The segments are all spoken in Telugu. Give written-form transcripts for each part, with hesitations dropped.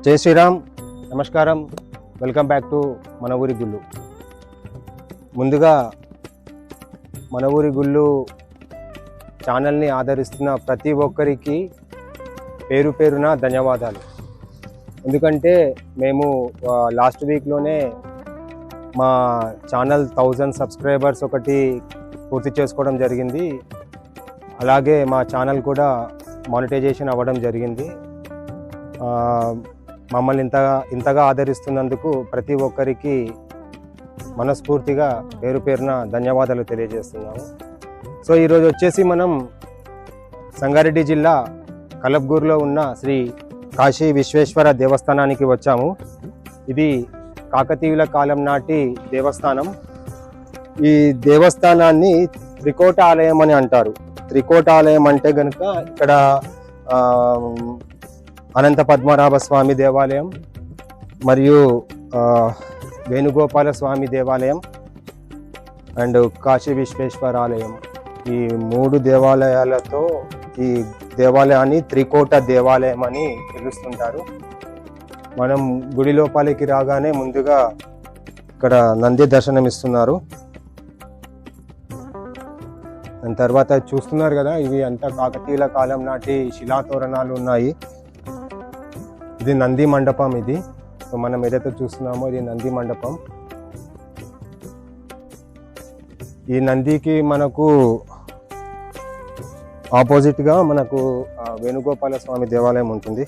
జై శ్రీరామ్, నమస్కారం. వెల్కమ్ బ్యాక్ టు మన ఊరి గుళ్ళు. ముందుగా మన ఊరి గుళ్ళు ఛానల్ని ఆదరిస్తున్న ప్రతి ఒక్కరికి పేరు పేరున ధన్యవాదాలు. ఎందుకంటే మేము లాస్ట్ వీక్లోనే మా ఛానల్ 1000 సబ్స్క్రైబర్స్ ఒకటి పూర్తి చేసుకోవడం జరిగింది. అలాగే మా ఛానల్ కూడా మానిటైజేషన్ అవ్వడం జరిగింది. మమ్మల్ని ఇంతగా ఆదరిస్తున్నందుకు ప్రతి ఒక్కరికి మనస్ఫూర్తిగా పేరు పేరున ధన్యవాదాలు తెలియజేస్తున్నాము. సో ఈరోజు వచ్చేసి మనం సంగారెడ్డి జిల్లా కలబ్గూర్లో ఉన్న శ్రీ కాశీ విశ్వేశ్వర దేవస్థానానికి వచ్చాము. ఇది కాకతీయుల కాలం నాటి దేవస్థానం. ఈ దేవస్థానాన్ని త్రికోట ఆలయం అని అంటారు. త్రికోట ఆలయం అంటే కనుక ఇక్కడ అనంత పద్మనాభ స్వామి దేవాలయం మరియు వేణుగోపాల స్వామి దేవాలయం అండ్ కాశీ విశ్వేశ్వర ఆలయం, ఈ 3 దేవాలయాలతో ఈ దేవాలయాన్ని త్రికోట దేవాలయం అని పిలుస్తుంటారు. మనం గుడి లోపలికి రాగానే ముందుగా ఇక్కడ నంది దర్శనం ఇస్తున్నారు. దాని తర్వాత చూస్తున్నారు కదా, ఇవి అంతా కాకతీయుల కాలం నాటి శిలాతోరణాలు ఉన్నాయి. ఇది నంది మండపం. ఇది సో మనం ఏదైతే చూస్తున్నామో ఇది నంది మండపం. ఈ నందికి మనకు ఆపోజిట్గా మనకు వేణుగోపాల స్వామి దేవాలయం ఉంటుంది.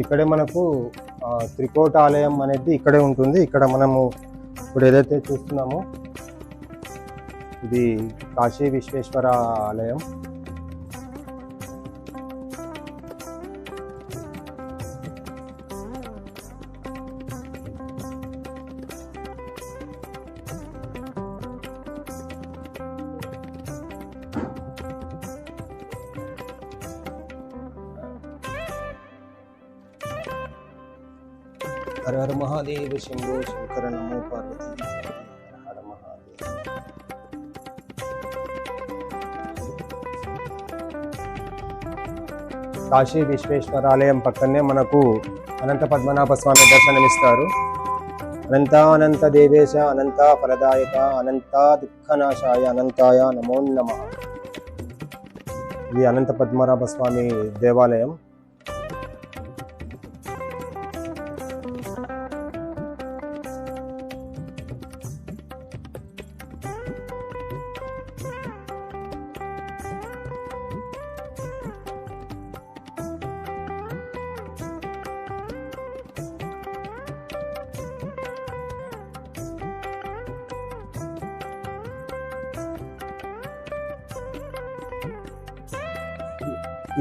ఇక్కడే మనకు త్రికోట ఆలయం అనేది ఇక్కడే ఉంటుంది. ఇక్కడ మనము ఇప్పుడు ఏదైతే చూస్తున్నామో ఇది కాశీ విశ్వేశ్వర ఆలయం. హర హర మహాదేవ శంభో శంకర నమో పార్వతీ హర మహాదేవ. కాశీ విశ్వేశ్వరాలయం పక్కనే మనకు అనంత పద్మనాభ స్వామి దర్శనమిస్తారు. అనంత దేవేశ అనంత ఫలదాయక అనంత దుఃఖనాశాయ అనంతాయ నమో నమః. ఇది అనంత పద్మనాభ స్వామి దేవాలయం.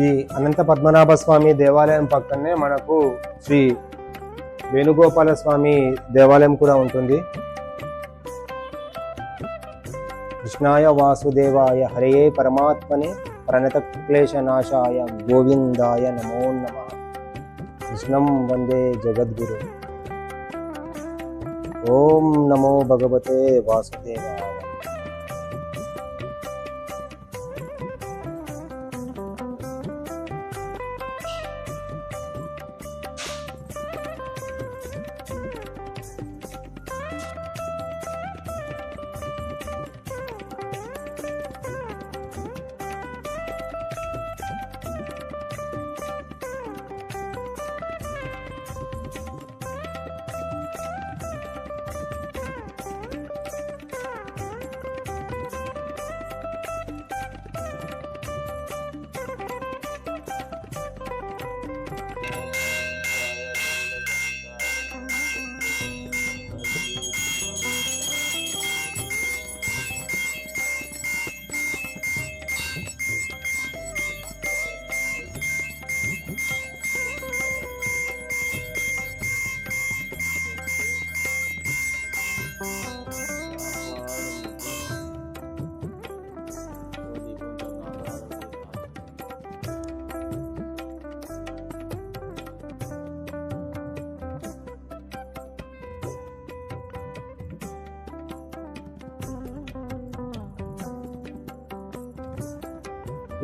ఈ అనంత పద్మనాభ స్వామి దేవాలయం పక్కనే మనకు శ్రీ వేణుగోపాల స్వామి దేవాలయం కూడా ఉంటుంది. కృష్ణాయ వాసుదేవాయ హరయే పరమాత్మనే ప్రణత క్లేశనాశాయ గోవిందాయ నమో నమః. కృష్ణం వందే జగద్గురు. ఓం నమో భగవతే వాసుదేవాయ.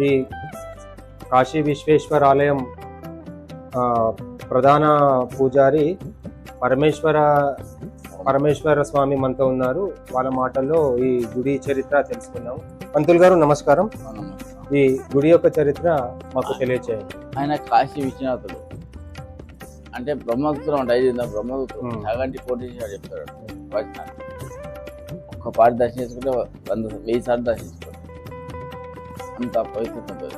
ఈ కాశీ విశ్వేశ్వర ఆలయం ప్రధాన పూజారి పరమేశ్వర స్వామి మనతో ఉన్నారు. వాళ్ళ మాటల్లో ఈ గుడి చరిత్ర తెలుసుకున్నాం. పంతులు గారు నమస్కారం. ఈ గుడి యొక్క చరిత్ర మాకు తెలియచేయండి. ఆయన కాశీ విశ్వనాథుడు అంటే బ్రహ్మదూతం అంటే బ్రహ్మదూతం చాగంటి కోటేశ్వర చెప్తాడు. ఒక్క పాటి దర్శించుకుంటే 1000 సార్లు దర్శించుకోండి, అంత పవిత్రత ఉంటుంది.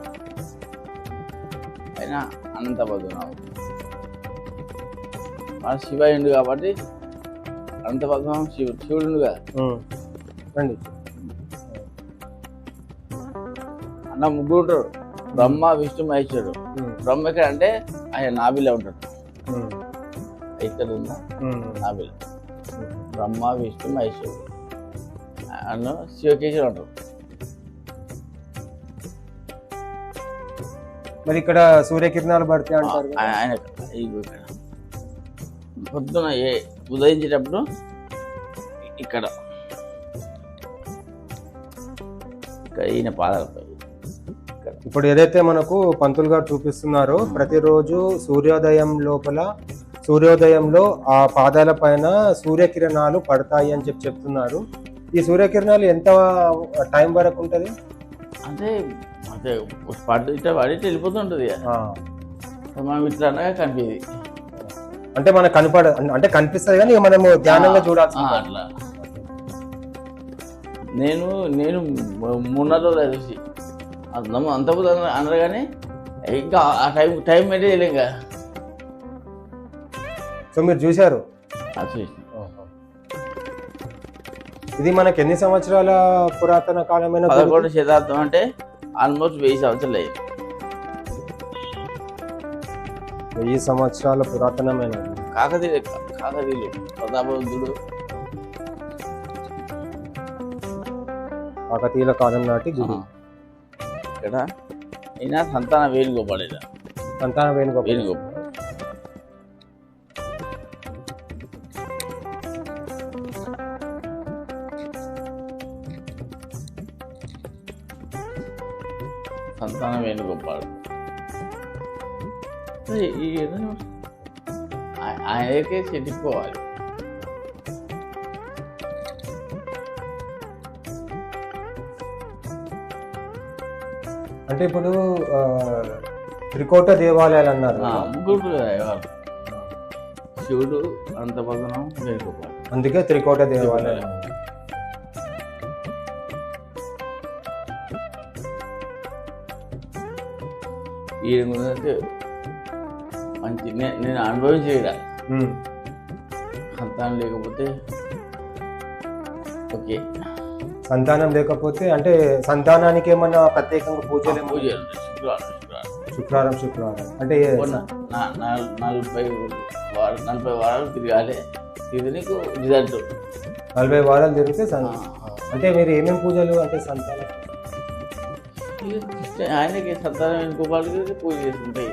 ఆయన అనంత పద్మనాభం మన శివయుడు కాబట్టి అనంత పద్మనాభం శివుడుగా రండి. అన్న ముగ్గురు ఉంటారు, బ్రహ్మ విష్ణు మహేశ్వరుడు. బ్రహ్మ ఎక్కడ అంటే ఆయన నాభిలో ఉంటాడు, ఇక్కడ ఉందా నాభిలో. బ్రహ్మ విష్ణు మహేశ్వరుడు అన్న శివకేశ్వరుడు ఉంటారు. మరి ఇక్కడ సూర్యకిరణాలు పడతాయి అంటారు. ఆయన ఇక్కడ పొద్దున ఉదయించేటప్పుడు ఇక్కడ ఈయన పాదాలపై ఇప్పుడు ఏదైతే మనకు పంతులు గారు చూపిస్తున్నారో ప్రతిరోజు సూర్యోదయంలో ఆ పాదాల పైన సూర్యకిరణాలు పడతాయి అని చెప్తున్నారు. ఈ సూర్యకిరణాలు ఎంత టైం వరకు ఉంటది? అంటే అంటే ఇట్లా పడి వెళ్ళిపోతుంటది, మనం ఇట్లా అనగా కనిపించేది. అంటే మనకు అంటే కనిపిస్తుంది కానీ మనము ధ్యానంగా చూడాల్సి. అట్లా నేను 3 రోజులు చూసి అంత అన్నారు కానీ ఇంకా ఆ టైం అయితే తెలియక. సో మీరు చూశారు? ఇది మనకి ఎన్ని సంవత్సరాల పురాతన కాలమైన? 11వ శతాబ్దం అంటే ఆల్మోస్ట్ 1000 సంవత్సరాలు అయ్యాయి. 1000 సంవత్సరాల పురాతనమైన కాకతీయులు ప్రతాపరుద్రుడు కాకతీయుల కాలం నాటి గుడి. ఇక్కడ ఈయన సంతాన వేణుగోపాల్. సంతాన వేణుగోపాల్. సంతాన వేణుగోపాల్ ఆయనకే చెట్టుకోవాలి. అంటే ఇప్పుడు త్రికోట దేవాలయాలు అన్నారు, ముగ్గురు శివుడు అనంత పద్మనాభం వేణుగోపాల్, అందుకే త్రికోట దేవాలయం. ఈ మంచి నేను అనుభవించేయడా సంతానం లేకపోతే ఓకే. సంతానం లేకపోతే అంటే సంతానానికి ఏమన్నా ప్రత్యేకంగా పూజలు? శుక్రవారం అంటే 40 వారాలు తిరగాలి. ఇది నీకు రిజల్ట్ 40 వారాలు తిరిగితే అంటే మీరు ఏమేమి పూజలు అంటే సంతానం ఆయనకి సంతానం వేణుగోపాల్కి పూజ చేసుకుంటాయి.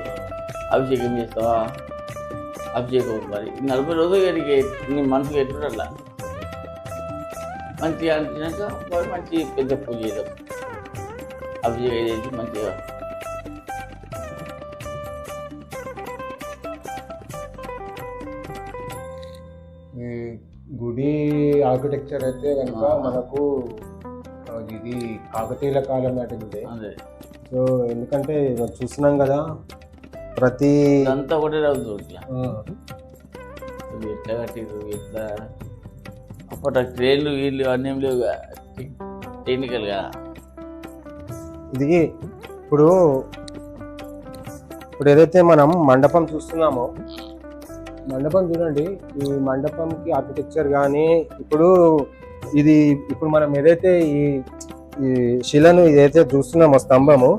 అభిషేకం చేస్తావా? అభిషేకం మరి 40 రోజులు నీ మనసుకి ఎట్లా మంచిగా అనిపించాక మంచి పెద్ద పూజ చేద్దాం, అభిషేకం చేసి మంచిగా. ఈ గుడి ఆర్కిటెక్చర్ అయితే కనుక మనకు ఇది కాకతీయుల కాలం నాటిది. సో ఎందుకంటే చూస్తున్నాం కదా ప్రతి అంతా ఒకటే రోజు ఎట్లా కట్టిరు, ఎట్లా అప్పటి ట్రైన్లు వీళ్ళు అన్నీ లేవు టెక్నికల్గా. ఇది ఇప్పుడు ఏదైతే మనం మండపం చూస్తున్నామో, మండపం చూడండి. ఈ మండపంకి ఆర్కిటెక్చర్ కానీ ఇప్పుడు మనం ఏదైతే ఈ శిలను ఏదైతే చూస్తున్నామో స్తంభము,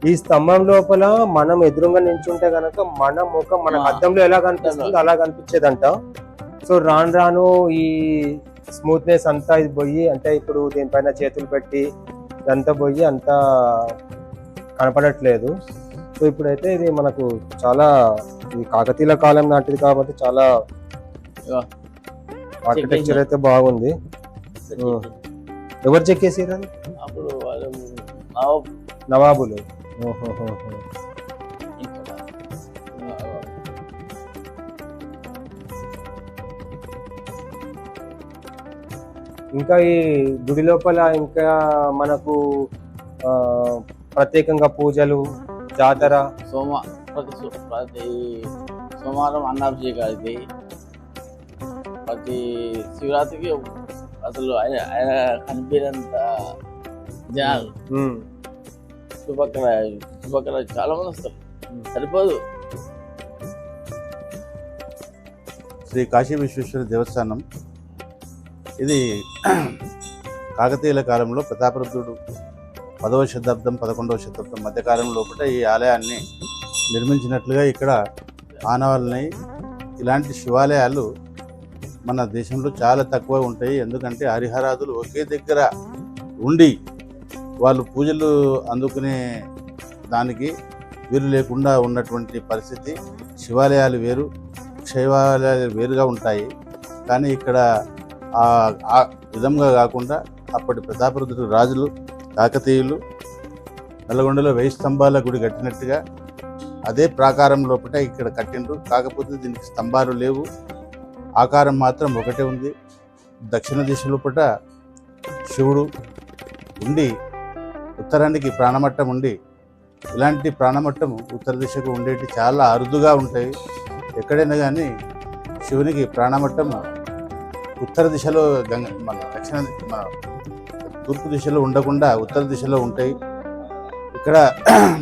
ఈ స్తంభం లోపల మనం ఎదురుగా నిల్చుంటే గనక మన ముఖం మన అద్దంలో ఎలా కనిపిస్తుందో అలా కనిపించేదంట. సో రాను ఈ స్మూత్నెస్ అంతా ఇది పోయి, అంటే ఇప్పుడు దీనిపైన చేతులు పెట్టి ఇదంతా పోయి అంతా కనపడట్లేదు. సో ఇప్పుడైతే ఇది మనకు చాలా ఇది కాకతీయుల కాలం నాటిది కాబట్టి చాలా ఆర్కిటెక్చర్ అయితే బాగుంది. ఎవరు చెక్కేసారు? అప్పుడు నవాబులు. ఓహోహోహో. ఇక్కడ ఇంకా ఈ గుడి లోపల ఇంకా మనకు ఆ, ప్రత్యేకంగా పూజలు, జాతర. ప్రతి సోమవారం అన్నాభిషేకాలు అవుతాయి. ప్రతి శివరాత్రికి అసలు ఆయన కనిపించినంత జనాలు ఉమ్. చుట్టుపక్కల చాలా మంది వస్తారు, సరిపోదు. శ్రీ కాశీ విశ్వేశ్వర దేవస్థానం ఇది కాకతీయుల కాలంలో ప్రతాపరుద్రుడు 10వ శతాబ్దం 11వ శతాబ్దం మధ్యకాలం లోపల ఈ ఆలయాన్ని నిర్మించినట్లుగా ఇక్కడ ఆనవాళ్ళని. ఇలాంటి శివాలయాలు మన దేశంలో చాలా తక్కువ ఉంటాయి. ఎందుకంటే హరిహరాదులు ఒకే దగ్గర ఉండి వాళ్ళు పూజలు అందుకునే దానికి వీలు లేకుండా ఉన్నటువంటి పరిస్థితి. శివాలయాలు వేరు, శైవాలయాలు వేరుగా ఉంటాయి. కానీ ఇక్కడ ఆ విధంగా కాకుండా అప్పటి ప్రతాపరుద్రుడు రాజులు కాకతీయులు నల్లగొండలో 1000 స్తంభాల గుడి కట్టినట్టుగా అదే ప్రాకారం లోపల ఇక్కడ కట్టిండ్రు. కాకపోతే దీనికి స్తంభాలు లేవు, ఆకారం మాత్రం ఒకటే ఉంది. దక్షిణ దిశ లోపల శివుడు ఉండి ఉత్తరానికి ప్రాణమట్టం ఉండి, ఇలాంటి ప్రాణమట్టం ఉత్తర దిశకు ఉండేటి చాలా అరుదుగా ఉంటాయి. ఎక్కడైనా కానీ శివునికి ప్రాణమట్టం ఉత్తర దిశలో మన మన తూర్పు దిశలో ఉండకుండా ఉత్తర దిశలో ఉంటాయి. ఇక్కడ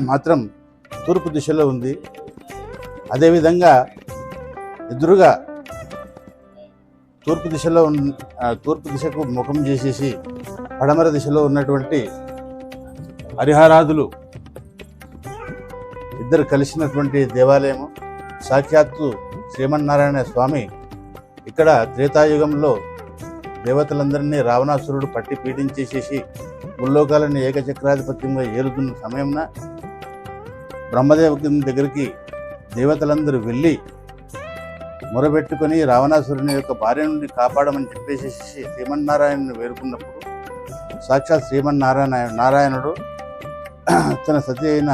మాత్రం తూర్పు దిశలో ఉంది. అదేవిధంగా ఎదురుగా తూర్పు దిశకు ముఖం చేసేసి పడమర దిశలో ఉన్నటువంటి హరిహరాదులు ఇద్దరు కలిసినటువంటి దేవాలయము. సాక్షాత్తు శ్రీమన్నారాయణ స్వామి ఇక్కడ త్రేతాయుగంలో దేవతలందరినీ రావణాసురుడు పట్టి పీడించేసేసి ముల్లోకాలని ఏకచక్రాధిపత్యంగా ఏలుతున్న సమయంన బ్రహ్మదేవుని దగ్గరికి దేవతలందరూ వెళ్ళి మొరబెట్టుకొని రావణాసురుని యొక్క భార్య నుండి కాపాడమని చెప్పేసి శ్రీమన్నారాయణను వేడుకున్నప్పుడు సాక్షాత్ నారాయణుడు తన సతి అయిన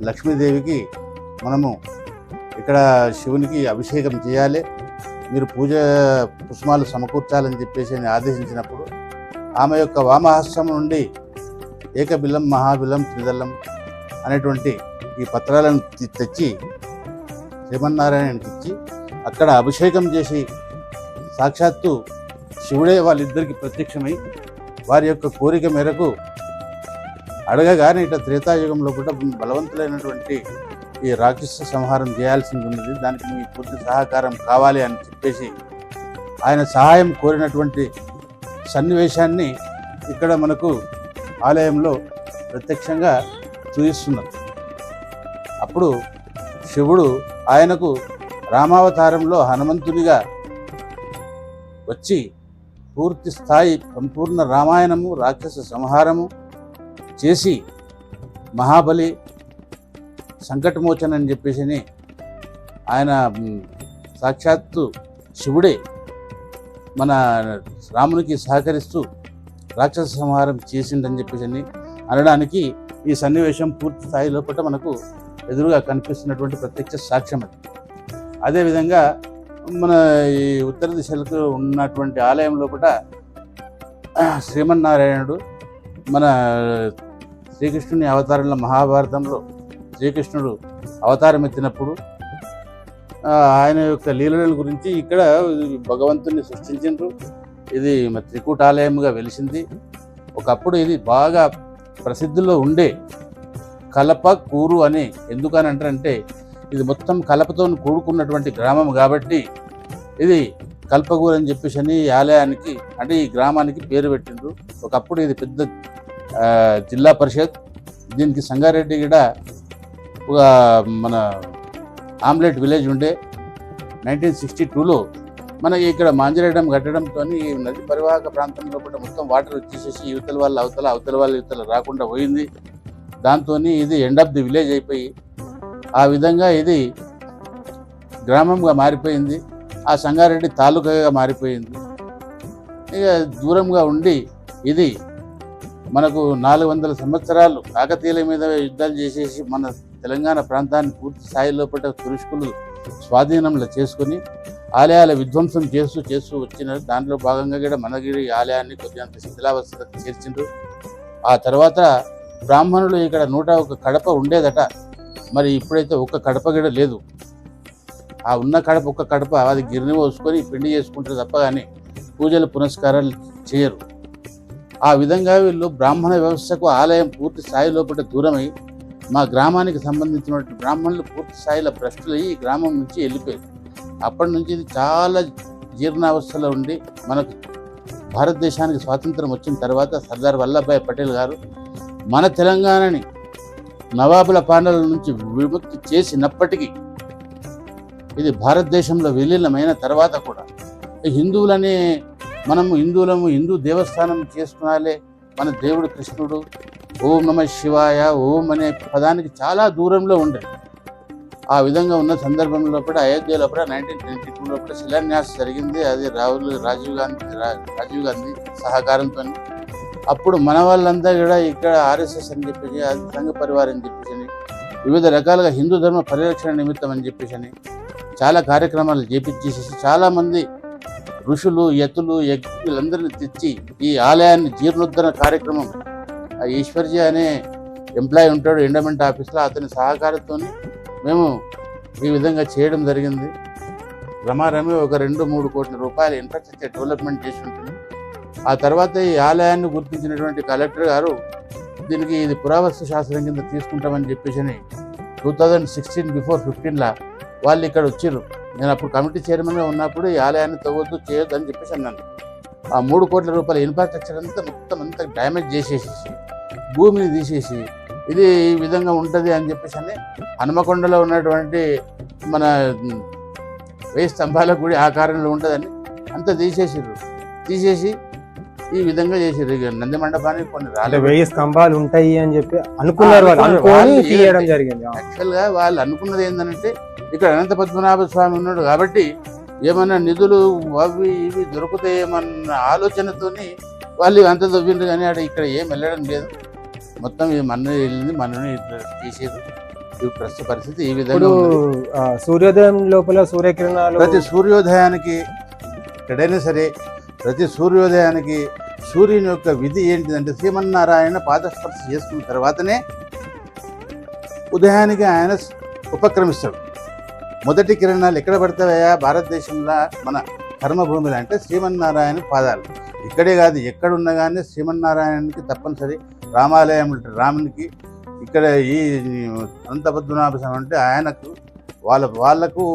లక్ష్మీదేవికి మనము ఇక్కడ శివునికి అభిషేకం చేయాలి, మీరు పూజ పుష్పాలు సమకూర్చాలని చెప్పేసి ఆదేశించినప్పుడు ఆమె యొక్క వామహస్తం నుండి ఏకబిల్లం మహాబిల్లం త్రిదళం అనేటువంటి ఈ పత్రాలను తెచ్చి శ్రీమన్నారాయణకి ఇచ్చి అక్కడ అభిషేకం చేసి సాక్షాత్తు శివుడే వాళ్ళిద్దరికి ప్రత్యక్షమై వారి యొక్క కోరిక మేరకు అడగగానే ఇట్లా త్రేతాయుగంలో కూడా బలవంతులైనటువంటి ఈ రాక్షస సంహారం చేయాల్సింది ఉన్నది, దానికి మీ పూర్తి సహకారం కావాలి అని చెప్పేసి ఆయన సహాయం కోరినటువంటి సన్నివేశాన్ని ఇక్కడ మనకు ఆలయంలో ప్రత్యక్షంగా చూపిస్తున్నారు. అప్పుడు శివుడు ఆయనకు రామావతారంలో హనుమంతునిగా వచ్చి పూర్తి స్థాయి సంపూర్ణ రామాయణము రాక్షస సంహారము చేసి మహాబలి సంకటమోచన అని చెప్పేసి ఆయన సాక్షాత్తు శివుడే మన రామునికి సహకరిస్తూ రాక్షస సంహారం చేసిండని చెప్పేసి అనడానికి ఈ సన్నివేశం పూర్తి స్థాయి లోపల మనకు ఎదురుగా కనిపిస్తున్నటువంటి ప్రత్యక్ష సాక్ష్యం అది. అదేవిధంగా మన ఈ ఉత్తర దిశలకు ఉన్నటువంటి ఆలయం లోపల శ్రీమన్నారాయణుడు మన శ్రీకృష్ణుని అవతారంలో మహాభారతంలో శ్రీకృష్ణుడు అవతారం ఎత్తినప్పుడు ఆయన యొక్క లీలల గురించి ఇక్కడ భగవంతుని సృష్టించిండ్రు. ఇది త్రికూటాలయంగా వెలిసింది. ఒకప్పుడు ఇది బాగా ప్రసిద్ధిలో ఉండే కలప కూరు అని ఎందుకని అంటారంటే ఇది మొత్తం కలపతో కూడుకున్నటువంటి గ్రామం కాబట్టి ఇది కల్పకూరు అని చెప్పేసి ఈ ఆలయానికి అంటే ఈ గ్రామానికి పేరు పెట్టిండ్రు. ఒకప్పుడు ఇది పెద్ద జిల్లా పరిషత్. దీనికి సంగారెడ్డి కూడా ఒక మన ఆమ్లెట్ విలేజ్ ఉండే 1962లో మనకి ఇక్కడ మాంజరేయడం కట్టడంతో ఈ నది పరివాహక ప్రాంతంలో కూడా మొత్తం వాటర్ వచ్చేసేసి యువతల వాళ్ళ అవతల వాళ్ళ యువతల రాకుండా పోయింది. దాంతో ఇది ఎండ్ ఆఫ్ ది విలేజ్ అయిపోయి ఆ విధంగా ఇది గ్రామంగా మారిపోయింది. ఆ సంగారెడ్డి తాలూకాగా మారిపోయింది. ఇక దూరంగా ఉండి ఇది మనకు 400 సంవత్సరాలు కాకతీయుల మీద యుద్ధాలు చేసేసి మన తెలంగాణ ప్రాంతాన్ని పూర్తి స్థాయి లోపల తురుష్కులు స్వాధీనంలో చేసుకొని ఆలయాల విధ్వంసం చేస్తూ వచ్చినారు. దాంట్లో భాగంగా కూడా మనగిరి ఆలయాన్ని కొద్దిగా శిథిలావస్థకు చేర్చిండ్రు. ఆ తర్వాత బ్రాహ్మణులు ఇక్కడ 101 కడప ఉండేదట. మరి ఇప్పుడైతే ఒక్క కడప కూడా లేదు. ఆ ఉన్న కడప ఒక్క కడప అది గిరిని పోసుకొని పిండి చేసుకుంటారు తప్ప కానీ పూజలు పునస్కారాలు చేయరు. ఆ విధంగా వీళ్ళు బ్రాహ్మణ వ్యవస్థకు ఆలయం పూర్తి స్థాయి లోపల దూరమై మా గ్రామానికి సంబంధించినటువంటి బ్రాహ్మణులు పూర్తి స్థాయిలో భ్రష్టులు ఈ గ్రామం నుంచి వెళ్ళిపోయారు. అప్పటి నుంచి ఇది చాలా జీర్ణావస్థలో ఉండి మనకు భారతదేశానికి స్వాతంత్రం వచ్చిన తర్వాత సర్దార్ వల్లభాయ్ పటేల్ గారు మన తెలంగాణని నవాబుల పాలన నుంచి విముక్తి చేసినప్పటికీ ఇది భారతదేశంలో విలీనమైన తర్వాత కూడా హిందువులనే మనము హిందూ దేవస్థానం చేసుకునాలే, మన దేవుడు కృష్ణుడు, ఓం నమ శివాయ ఓం అనే పదానికి చాలా దూరంలో ఉండేది. ఆ విధంగా ఉన్న సందర్భంలో కూడా అయోధ్యలో కూడా 1922లో కూడా శిలాన్యాసం జరిగింది. అది రాజీవ్ గాంధీ సహకారంతో. అప్పుడు మన వాళ్ళంతా కూడా ఇక్కడ ఆర్ఎస్ఎస్ అని చెప్పేసి, అది సంఘ పరివారం అని చెప్పేసి, వివిధ రకాలుగా హిందూ ధర్మ పరిరక్షణ నిమిత్తం అని చెప్పేసి చాలా కార్యక్రమాలు చేపించేసేసి చాలామంది ఋషులు యతులు యజ్ఞులందరినీ తెచ్చి ఈ ఆలయాన్ని జీర్ణోద్ధరణ కార్యక్రమం ఈశ్వర్జీ అనే ఎంప్లాయీ ఉంటాడు ఎండోమెంట్ ఆఫీస్లో, అతని సహకారంతో మేము ఈ విధంగా చేయడం జరిగింది. రమారమి ఒక 2-3 కోట్ల రూపాయల ఇన్ఫ్రాస్ట్రక్చర్ డెవలప్మెంట్ చేసి ఉంటుంది. ఆ తర్వాత ఈ ఆలయాన్ని గుర్తించినటువంటి కలెక్టర్ గారు దీనికి ఇది పురావస్తు శాస్త్రం కింద తీసుకుంటామని చెప్పేసి 2016 బిఫోర్ 15లా వాళ్ళు ఇక్కడ వచ్చారు. నేను అప్పుడు కమిటీ చైర్మన్గా ఉన్నప్పుడు ఈ ఆలయాన్ని తవ్వద్దు చేయొద్దు అని చెప్పేసి అన్నాను. ఆ 3 కోట్ల రూపాయల ఇన్ఫ్రాస్ట్రక్చర్ అంతా డ్యామేజ్ చేసేసి భూమిని తీసేసి ఇది ఈ విధంగా ఉంటుంది అని చెప్పేసి అని హనుమకొండలో ఉన్నటువంటి మన 1000 స్తంభాల గుడి ఆకారంలో ఉంటుందని అంతా తీసేసి ఈ విధంగా చేసారు. నంది మండపానికి కొన్ని 1000 స్తంభాలు ఉంటాయి అని చెప్పి అనుకున్నారు, అనుకోని తీయడం జరిగింది. యాక్చువల్గా వాళ్ళు అనుకున్నది ఏంటంటే ఇక్కడ అనంత పద్మనాభ స్వామి ఉన్నాడు కాబట్టి ఏమన్నా నిధులు అవి ఇవి దొరుకుతాయేమన్న ఆలోచనతోని వాళ్ళు అంత దొబ్బిండ్రు. కానీ ఇక్కడ ఏం వెళ్ళడం లేదు. మొత్తం ఇది మనని తీసేది. ప్రస్తుత పరిస్థితి ఈ విధంగా. సూర్యోదయం లోపల సూర్యకిరణాలు ప్రతి సూర్యోదయానికి ఎక్కడైనా సరే ప్రతి సూర్యోదయానికి సూర్యుని యొక్క విధి ఏంటిదంటే శ్రీమన్నారాయణ పాదస్పర్శ చేసుకున్న తర్వాతనే ఉదయానికి ఆయన ఉపక్రమిస్తాడు. మొదటి కిరణాలు ఎక్కడ పడతాయా భారతదేశంలో మన కర్మభూమిలో అంటే శ్రీమన్నారాయణ పాదాలు. ఇక్కడే కాదు ఎక్కడున్నా కానీ శ్రీమన్నారాయణకి తప్పనిసరి రామాలయం ఉంటుంది. రామునికి ఇక్కడ ఈ అనంత పద్మనాభ స్వామి అంటే ఆయనకు వాళ్ళకు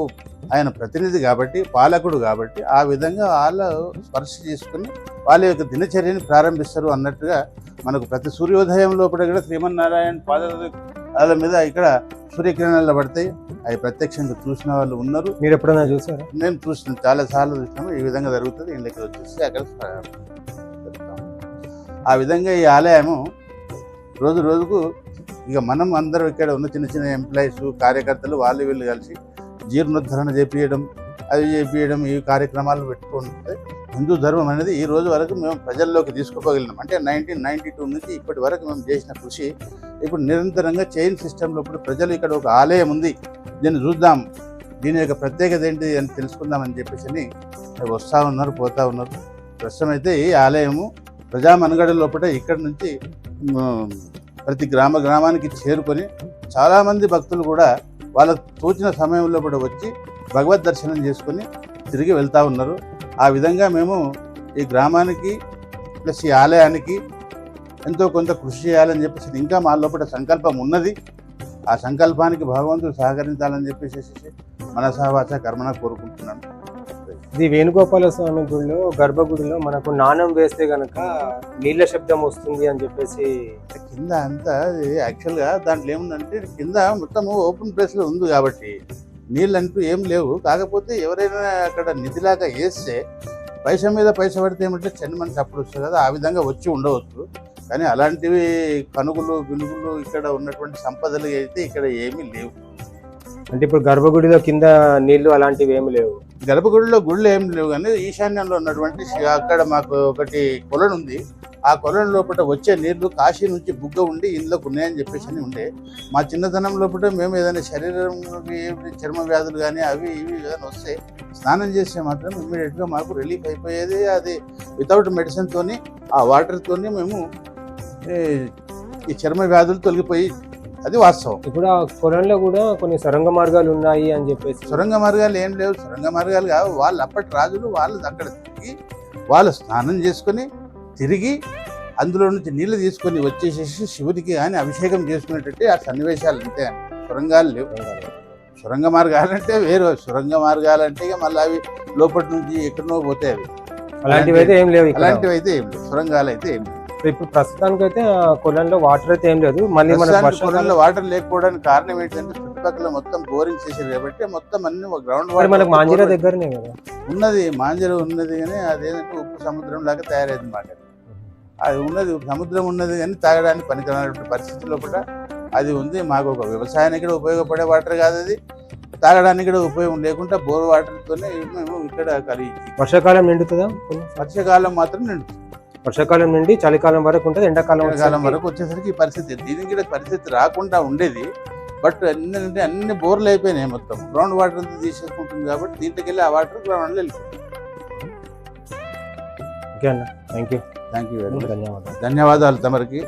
ఆయన ప్రతినిధి కాబట్టి పాలకుడు కాబట్టి ఆ విధంగా వాళ్ళు స్పర్శ చేసుకుని వాళ్ళ యొక్క దినచర్యని ప్రారంభిస్తారు అన్నట్టుగా మనకు ప్రతి సూర్యోదయం లోపల కూడా శ్రీమన్నారాయణ పాదాల మీద ఇక్కడ సూర్యకిరణాలు పడతాయి. అవి ప్రత్యక్షంగా చూసిన వాళ్ళు ఉన్నారు. మీరు ఎప్పుడైనా చూసారా? నేను చూసినాను, చాలాసార్లు చూసినాము. ఈ విధంగా జరుగుతుంది. ఇంట్లోకి వచ్చేసి అక్కడ ఆ విధంగా ఈ ఆలయము రోజు రోజుకు ఇక మనం అందరం ఇక్కడ ఉన్న చిన్న చిన్న ఎంప్లాయీస్ కార్యకర్తలు వాళ్ళు వీళ్ళు కలిసి జీర్ణోద్ధరణ చేపించడం ఈ కార్యక్రమాలు పెట్టుకుంటే హిందూ ధర్మం అనేది ఈ రోజు వరకు మేము ప్రజల్లోకి తీసుకుపోగలిగినాం. అంటే 1992 నుంచి ఇప్పటి వరకు మేము చేసిన కృషి ఇప్పుడు నిరంతరంగా చైన్ సిస్టంలో ఇప్పుడు ప్రజలు ఇక్కడ ఒక ఆలయం ఉంది, దీన్ని చూద్దాం, దీని యొక్క ప్రత్యేకత ఏంటి అని తెలుసుకుందామని చెప్పేసి వస్తూ ఉన్నారు, పోతూ ఉన్నారు. ప్రస్తుతం అయితే ఈ ఆలయము ప్రజా మనుగడ లోపల ఇక్కడ నుంచి ప్రతి గ్రామానికి చేరుకొని చాలామంది భక్తులు కూడా వాళ్ళకు తోచిన సమయంలో కూడా వచ్చి భగవద్ దర్శనం చేసుకొని తిరిగి వెళ్తూ ఉన్నారు. ఆ విధంగా మేము ఈ గ్రామానికి ప్లస్ ఈ ఆలయానికి ఎంతో కొంత కృషి చేయాలని చెప్పేసి ఇంకా మా లోపల సంకల్పం ఉన్నది. ఆ సంకల్పానికి భగవంతుడు సహకరించాలని చెప్పేసి మనసావాచ కర్మన కోరుకుంటున్నాను. ఇది వేణుగోపాల స్వామి గుడిలో గర్భగుడిలో మనకు నాణం వేస్తే గనక నీళ్ళ శబ్దం వస్తుంది అని చెప్పేసి కింద అంతా యాక్చువల్గా దాంట్లో ఏముందంటే కింద మొత్తం ఓపెన్ ప్లేస్లో ఉంది కాబట్టి నీళ్ళు అంటూ ఏం లేవు. కాకపోతే ఎవరైనా అక్కడ నిధిలాగా వేస్తే పైసా మీద పైసా పడితే ఏమంటే చిన్న మనిషి అప్పుడు వస్తుంది కదా, ఆ విధంగా వచ్చి ఉండవచ్చు. కానీ అలాంటివి కనుగులు విలుగులు ఇక్కడ ఉన్నటువంటి సంపదలు అయితే ఇక్కడ ఏమీ లేవు. అంటే ఇప్పుడు గర్భగుడిలో కింద నీళ్లు అలాంటివి ఏమి లేవు. గర్భగుడిలో గుళ్ళు ఏం లేవు కానీ ఈశాన్యంలో ఉన్నటువంటి అక్కడ మాకు ఒకటి కొలను ఉంది. ఆ కొలను లోపల వచ్చే నీళ్లు కాశీ నుంచి బుగ్గ ఉండి ఇందులోకి ఉన్నాయని చెప్పేసి అని ఉండే. మా చిన్నతనం లోపల మేము ఏదైనా శరీరం చర్మ వ్యాధులు కానీ అవి ఇవి ఏదైనా వస్తే స్నానం చేస్తే మాత్రం ఇమ్మీడియట్గా మాకు రిలీఫ్ అయిపోయేది. అది వితౌట్ మెడిసిన్తోని ఆ వాటర్తోని మేము ఈ చర్మ వ్యాధులు తొలగిపోయి, అది వాస్తవం. ఇప్పుడు ఆ కొలంలో కూడా కొన్ని సొరంగ మార్గాలు ఉన్నాయి అని చెప్పేసి. సొరంగ మార్గాలు ఏం లేవు, సొరంగ మార్గాలు కావు. వాళ్ళు అప్పటి రాజులు వాళ్ళు అక్కడ తిరిగి వాళ్ళు స్నానం చేసుకొని తిరిగి అందులో నుంచి నీళ్లు తీసుకొని వచ్చేసేసి శివుడికి కానీ అభిషేకం చేసుకునేటట్టు ఆ సన్నివేశాలు అంతే. సొరంగాలు లేవు. సొరంగ మార్గాలు అంటే వేరు. సొరంగ మార్గాలు అంటే ఇక మళ్ళీ అవి లోపటి నుంచి ఎక్కడనో పోతాయి. అవి అలాంటివి అయితే ఏం లేవు. అలాంటివి అయితే ఏం లేవు. సొరంగాలు అయితే ఏం లేవు. ఇప్పుడు ప్రస్తుతానికి అయితే కొలంలో వాటర్ అయితే ఏం లేదు. మళ్ళీ మన కొలంలో వాటర్ లేకపోవడానికి కారణం ఏంటంటే చుట్టుపక్కల మొత్తం బోరింగ్ చేసేది కాబట్టి మొత్తం అన్ని గ్రౌండ్ వాటర్. మనకు మాంజిరా దగ్గరనే కదా ఉన్నది, మాంజిరా ఉన్నది కానీ అదేంటంటే ఉప్పు సముద్రం లాగా తయారైంది మాట. అది ఉన్నది, సముద్రం ఉన్నది కానీ తాగడానికి పనికిరానటువంటి పరిస్థితుల్లో కూడా అది ఉంది. మాకు ఒక వ్యవసాయానికి కూడా ఉపయోగపడే వాటర్ కాదు, అది తాగడానికి కూడా ఉపయోగం లేకుండా బోర్ వాటర్తోనే మేము ఇక్కడ కలిగి. వర్షాకాలం నిండుతుందా? వర్షాకాలం మాత్రం నిండుతుంది. వర్షాకాలం నుండి చలికాలం వరకు ఉంటుంది. ఎండాకాలం వరకు వచ్చేసరికి ఈ పరిస్థితి, దీనికి కూడా పరిస్థితి రాకుండా ఉండేది. బట్ ఏంటంటే అన్ని బోర్లు అయిపోయినాయి, మొత్తం గ్రౌండ్ వాటర్ అంతా తీసేసుకుంటుంది కాబట్టి దీంట్లోకి వెళ్ళి ఆ వాటర్ గ్రౌండ్లో వెళ్ళిపోతుంది. ఓకే అన్న, థ్యాంక్ యూ. ధన్యవాదాలు. ధన్యవాదాలు తమరికి.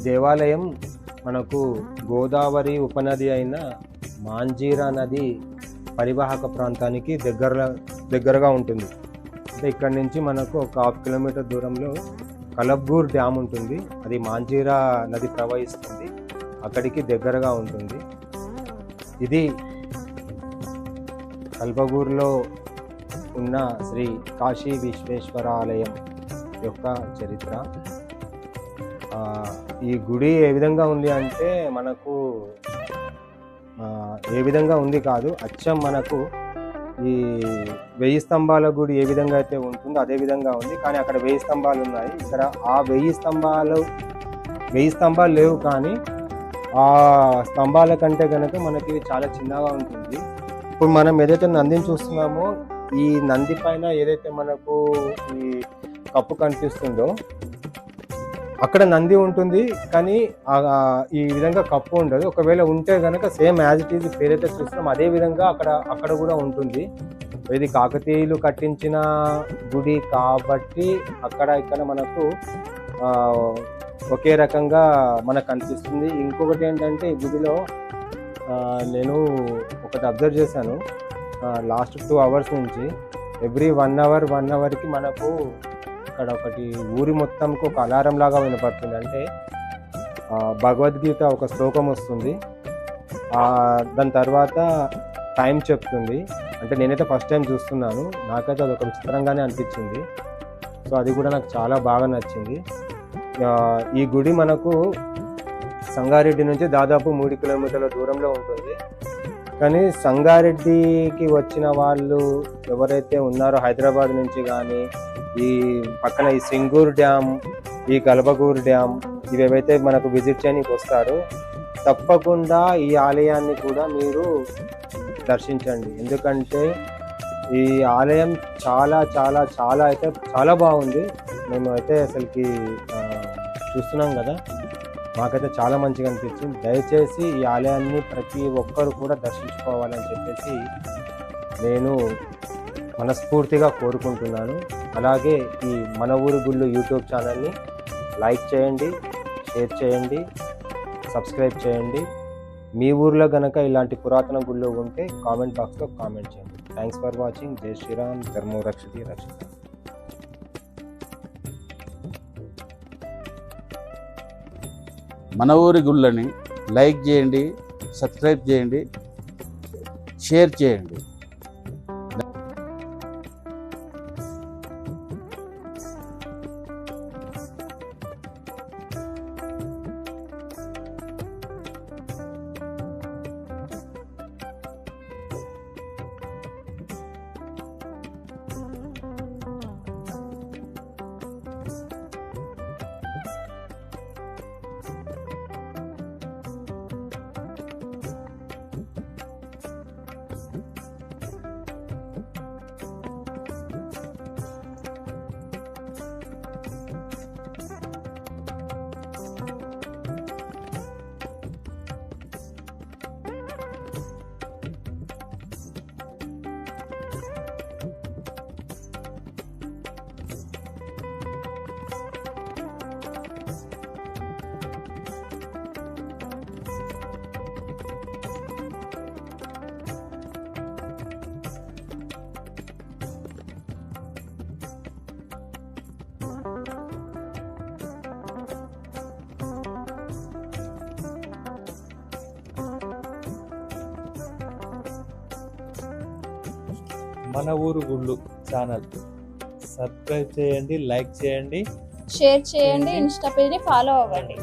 దేవాలయం మనకు గోదావరి ఉపనది అయిన మాంజీరా నది పరివాహక ప్రాంతానికి దగ్గరగా ఉంటుంది. అంటే ఇక్కడ నుంచి మనకు ఒక 1/2 కిలోమీటర్ దూరంలో కలబ్గూర్ డ్యామ్ ఉంటుంది. అది మాంజీరా నది ప్రవహిస్తుంది, అక్కడికి దగ్గరగా ఉంటుంది. ఇది కల్పగూర్లో ఉన్న శ్రీ కాశీ విశ్వేశ్వర ఆలయం యొక్క చరిత్ర. ఈ గుడి ఏ విధంగా ఉంది అంటే మనకు ఏ విధంగా ఉంది కాదు, అచ్చం మనకు ఈ 1000 స్తంభాల గుడి ఏ విధంగా అయితే ఉంటుందో అదే విధంగా ఉంది. కానీ అక్కడ 1000 స్తంభాలు ఉన్నాయి, ఇక్కడ ఆ 1000 స్తంభాలు లేవు. కానీ ఆ స్తంభాల కంటే కనుక మనకి చాలా చిన్నగా ఉంటుంది. ఇప్పుడు మనం ఏదైతే నందిని చూస్తున్నామో, ఈ నంది పైన ఏదైతే మనకు ఈ కప్పు కనిపిస్తుందో అక్కడ నంది ఉంటుంది, కానీ ఈ విధంగా కప్పు ఉండదు. ఒకవేళ ఉంటే కనుక సేమ్ యాజ్ ఇట్ ఈజ్ ఏదైతే చూస్తున్నాం అదే విధంగా అక్కడ కూడా ఉంటుంది. ఇది కాకతీయులు కట్టించిన గుడి కాబట్టి అక్కడ ఇక్కడ మనకు ఒకే రకంగా మనకు కనిపిస్తుంది. ఇంకొకటి ఏంటంటే ఈ గుడిలో నేను ఒకటి అబ్జర్వ్ చేశాను, లాస్ట్ 2 అవర్స్ నుంచి ఎవ్రీ 1 అవర్కి మనకు ఇక్కడ ఒకటి ఊరి మొత్తంకు ఒక అలారం లాగా వినపడుతుంది. అంటే భగవద్గీత ఒక శ్లోకం వస్తుంది, దాని తర్వాత టైం చెప్తుంది. అంటే నేనైతే ఫస్ట్ టైం చూస్తున్నాను, నాకైతే అది ఒక విచిత్రంగానే అనిపించింది. సో అది కూడా నాకు చాలా బాగా నచ్చింది. ఈ గుడి మనకు సంగారెడ్డి నుంచి దాదాపు 3 కిలోమీటర్ల దూరంలో ఉంటుంది. కానీ సంగారెడ్డికి వచ్చిన వాళ్ళు ఎవరైతే ఉన్నారో హైదరాబాద్ నుంచి కానీ, ఈ పక్కన ఈ సింగూర్ డ్యామ్, ఈ గల్బగూర్ డ్యామ్, ఇవేవైతే మనకు విజిట్ చేయడానికి వస్తారో తప్పకుండా ఈ ఆలయాన్ని కూడా మీరు దర్శించండి. ఎందుకంటే ఈ ఆలయం చాలా చాలా చాలా అయితే చాలా బాగుంది. మేము అయితే అసలుకి చూస్తున్నాం కదా, మాకైతే చాలా మంచిగా అనిపించింది. దయచేసి ఈ ఆలయాన్ని ప్రతి ఒక్కరు కూడా దర్శించుకోవాలని చెప్పేసి నేను మనస్ఫూర్తిగా కోరుకుంటున్నాను. అలాగే ఈ మన ఊరి గుళ్ళు యూట్యూబ్ ఛానల్ని లైక్ చేయండి, షేర్ చేయండి, సబ్స్క్రైబ్ చేయండి. మీ ఊర్లో కనుక ఇలాంటి పురాతన గుళ్ళు ఉంటే కామెంట్ బాక్స్లో కామెంట్ చేయండి. Thanks for watching. జై శ్రీరామ్. ధర్మో రక్షతి రక్షిత. మన ఊరి గుళ్ళని లైక్ చేయండి, సబ్స్క్రైబ్ చేయండి, షేర్ చేయండి. మన ఊరు గుళ్ళు ఛానల్ సబ్స్క్రైబ్ చేయండి, లైక్ చేయండి, షేర్ చేయండి, ఇన్స్టా పేజ్ని ఫాలో అవ్వండి.